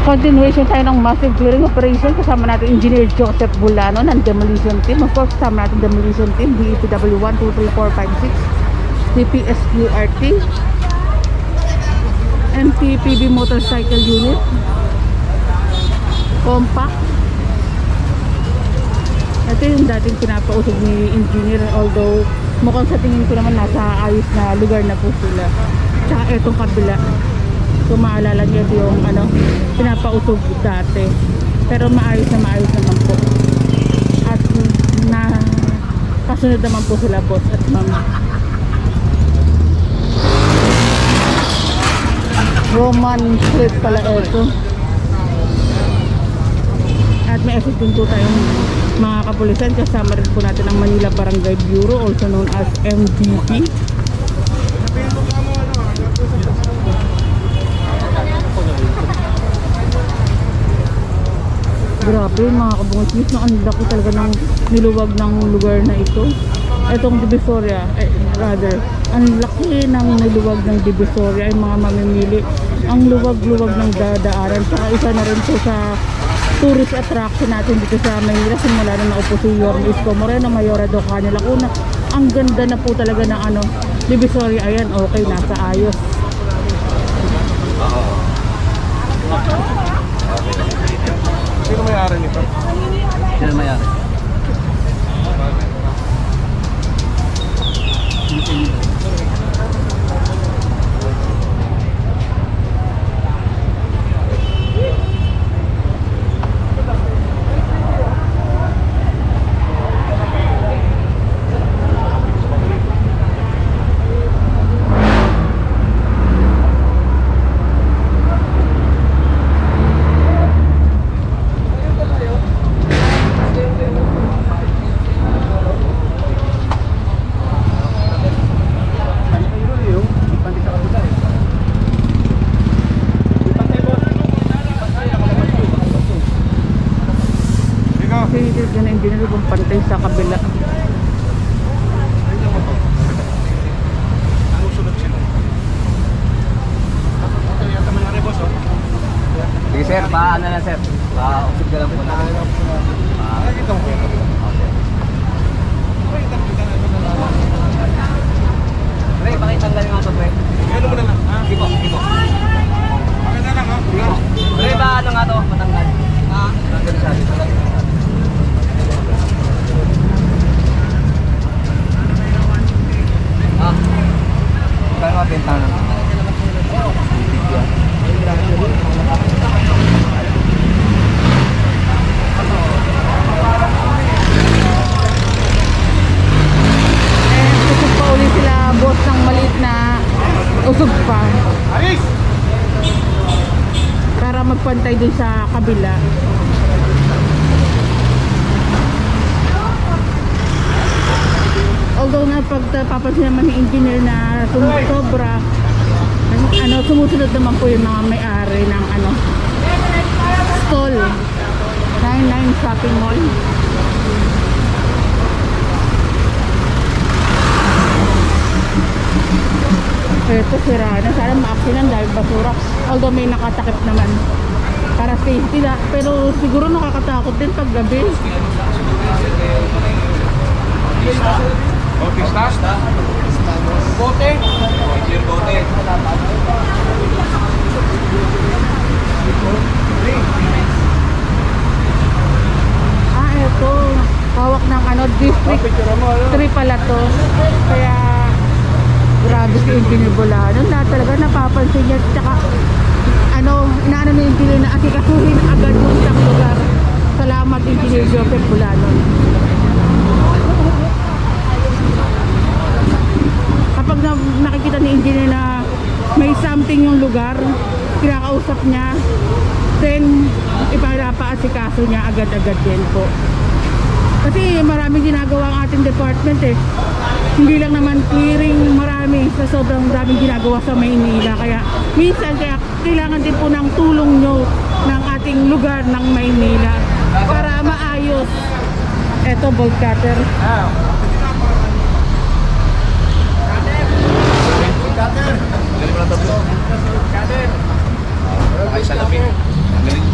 Continuation tayo ng massive clearing operation. Kasama natin Engineer Joseph Bulano ng demolition team. Of course, kasama natin demolition team DEPW 1, 2, 3, 4, 5, 6, CPSQRT, MPPB motorcycle unit, compact. Ito yung dating pinapausog ni engineer, although mukhang sa tingin ko naman nasa ayos na lugar na po sila. Tsaka etong kabila, kung maalala niyo yung pinapausog dati, pero maayos naman po, at na kasunod naman po sila boss at ma'am. Roman Street pala ito. At may assist din po tayong mga kapulisan. Kasama rin po natin ang Manila Barangay Bureau, also known as MBP. Grabe mga kabungis, ang laki talaga ng niluwag ng lugar na ito. Itong Divisoria, ang laki ng niluwag ng Divisoria, ay mga mamimili. Ang luwag-luwag ng dadaanan. Saka isa na rin po sa tourist attraction natin dito sa Manila. Simula na naupo si Yorme Isko Moreno, Mayora do Canela Lacuna. Ang ganda na po talaga ng Divisoria. Ayan, okay, nasa ayos. Sino may-ari nito? Sino may-ari? Engineer kung pantay sa kabila. Sige sir, paano na sir? Usog ka lang po na. Pre, pakitanggal nga ito pre. Ano mo na lang? Sige po, sige po. Pakita lang ha? Sige po. Pre, ba ano nga ito? Matanggal. Tanggal sabi. Kaya mga bintana. Usog pa ulit sila boss ng maliit na usog pa. Alis! Para magpantay dun sa kabila. Although na pagpapansin naman ni engineer na sobra, sumusunod naman po yung mga may-ari ng stall 99 shopping mall. Ito sira na, sana ma-accident dahil basura, although may nakatakip naman para safety na, pero siguro nakakatakot din pag gabi. Pista? Bote? Bote. Ito hawak ng district 3 pala to, kaya grabe si Engineer Bulano na talaga napapansin niya. Tsaka inaano ni Engineer na asikasuhin agad yung isang lugar. Salamat Engineer Joseph Bulano. Kapag nakikita ni engineer na may something yung lugar, kinakausap niya, then ipanapaasikaso niya agad-agad din po. Kasi maraming ginagawa ang ating department Hindi lang naman clearing, marami sa sobrang daming ginagawa sa Maynila. Kaya minsan kailangan din po ng tulong nyo ng ating lugar ng Maynila para maayos. Eto, bolt cutter. Cutter. Galing mo lang tatlo. Cutter. Ay, salamin. Galing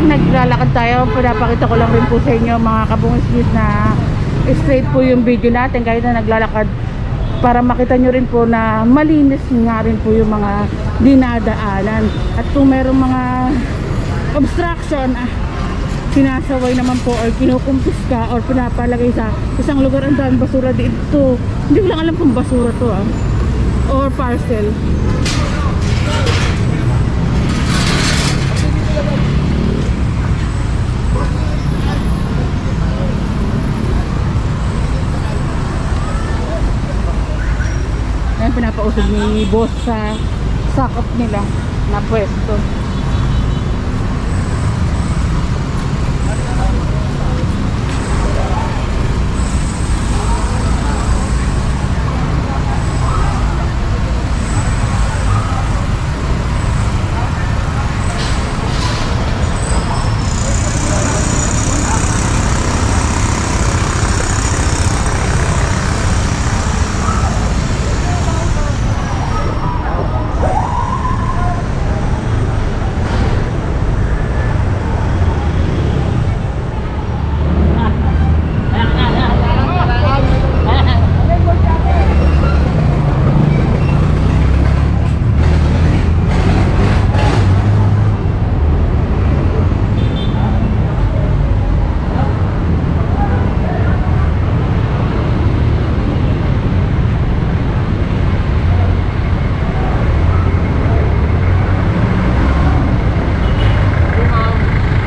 naglalakad tayo, pinapakita ko lang rin po sa inyo mga kabungis na straight po yung video natin kahit na naglalakad, para makita nyo rin po na malinis nga rin po yung mga dinadaanan. At kung merong mga obstruction, sinasaway naman po or kinukumpis ka or pinapalagay sa isang lugar. Ang dami basura dito. Hindi ko lang alam kung basura to or parcel. Ayan, pinapausog ni boss sa sakop nila na pwesto.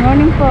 Morning po.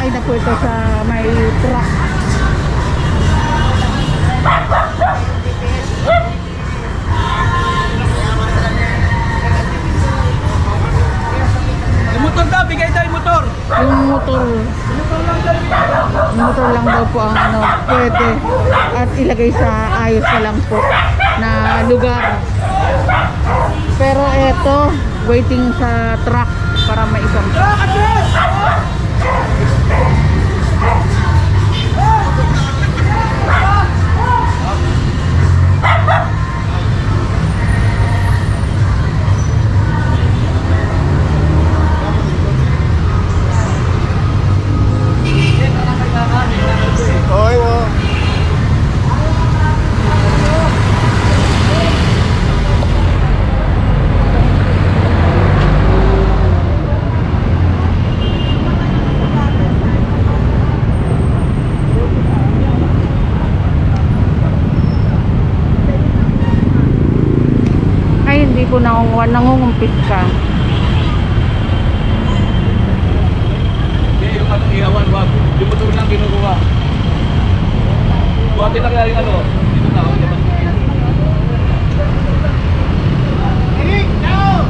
nakasakay na po ito sa may truck. Yung motor daw, bigay daw yung motor. Yung motor lang daw po ang ano, pwede. At ilagay sa ayos na lang po na lugar. Pero eto, waiting sa truck para maisang. Oy, wo. Ay, hindi ko nangungumpis ka. Hindi, yung ano, ihawan, wag. Yung motor lang kinukuha. Buhatin lang yung ano. Dito na, di ba? Eric, down!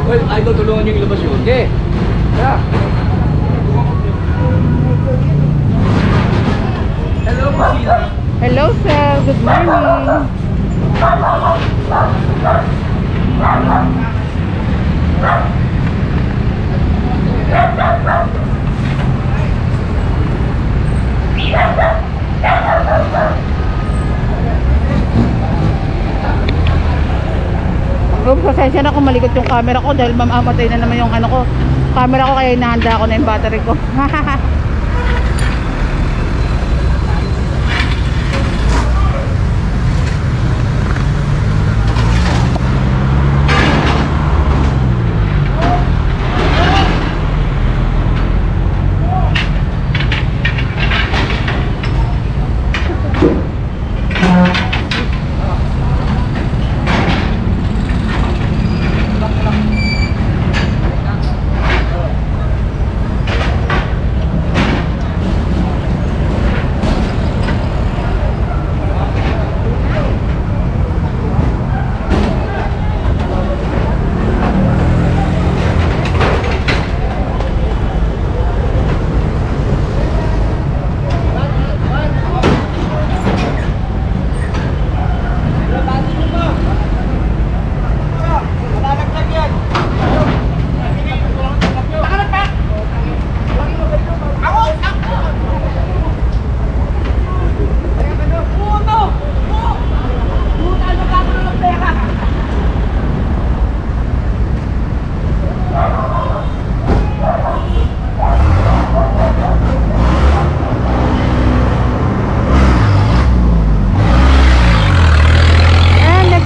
Well, idol, tulungan yung ilabas yun. Okay. Yeah. Hello, Sheila. Hello sir, good morning. Rob, pasensya na kung malikot yung camera ko dahil mamamatay na naman yung ano ko, camera ko, kaya inahanda ko na yung battery ko.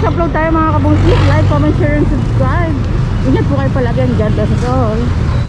Upload tayo mga kabungsi. Like, comment, share, and subscribe. Ingat po kayo palagi. God bless us all.